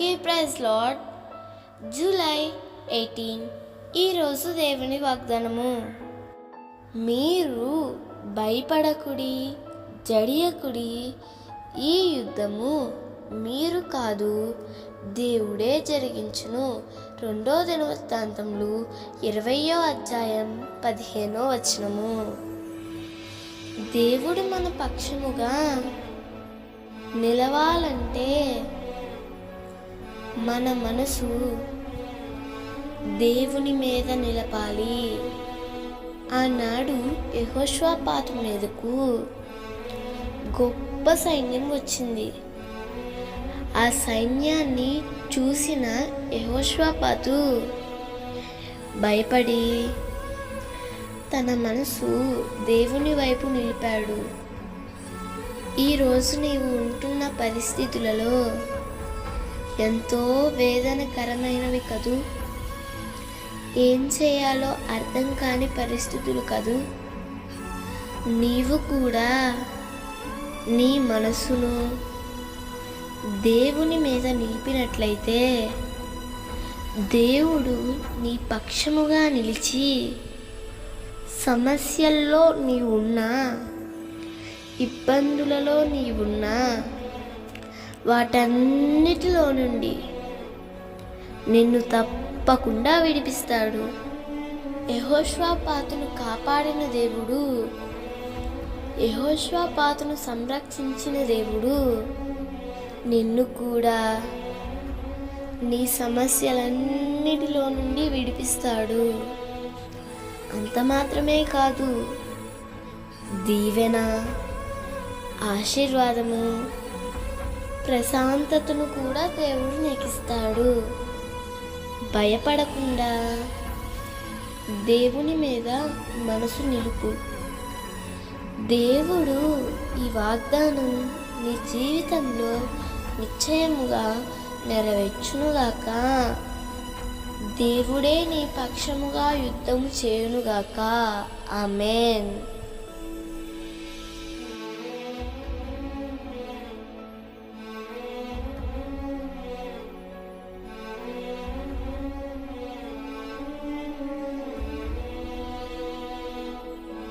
అందరికీ praise lord. July 18 ఈరోజు దేవుని వాగ్దానము. మీరు భయపడకుడి, జడియకుడి. ఈ యుద్ధము మీరు కాదు, దేవుడే జరిగించును. 2 దినవృత్తాంతములు 20వ అధ్యాయం 15వ వచనము. దేవుడు మన పక్షముగా నిలవాలంటే మన మనసు దేవుని మీద నిలపాలి. ఆనాడు యెహోషువపాతు మీదకు గొప్ప సైన్యం వచ్చింది. ఆ సైన్యాన్ని చూసిన యెహోషువపాతు భయపడి తన మనసు దేవుని వైపు నిలిపాడు. ఈరోజు నీవు ఉంటున్న పరిస్థితులలో ఎంతో వేదనకరమైనవి కదూ, ఏం చేయాలో అర్థం కాని పరిస్థితులు కదూ. నీవు కూడా నీ మనసును దేవుని మీద నిలిపినట్లయితే దేవుడు నీ పక్షముగా నిలిచి సమస్యల్లో నీవున్నా, ఇబ్బందులలో నీవున్నా వాటన్నిటిలో నుండి నిన్ను తప్పకుండా విడిపిస్తాడు. యెహోషువపాతును కాపాడిన దేవుడు, యెహోషువపాతును సంరక్షించిన దేవుడు నిన్ను కూడా నీ సమస్యలన్నిటిలో నుండి విడిపిస్తాడు. అంత మాత్రమే కాదు, దీవెన, ఆశీర్వాదము, ప్రశాంతతను కూడా దేవుడు నీకు ఇస్తాడు. భయపడకుండా దేవుని మీద మనసు నిలుపు. దేవుడు ఈ వాగ్దానం నీ జీవితంలో నిశ్చయముగా నెరవేర్చునుగాక. దేవుడే నీ పక్షముగా యుద్ధము చేయునుగాక. ఆమేన్.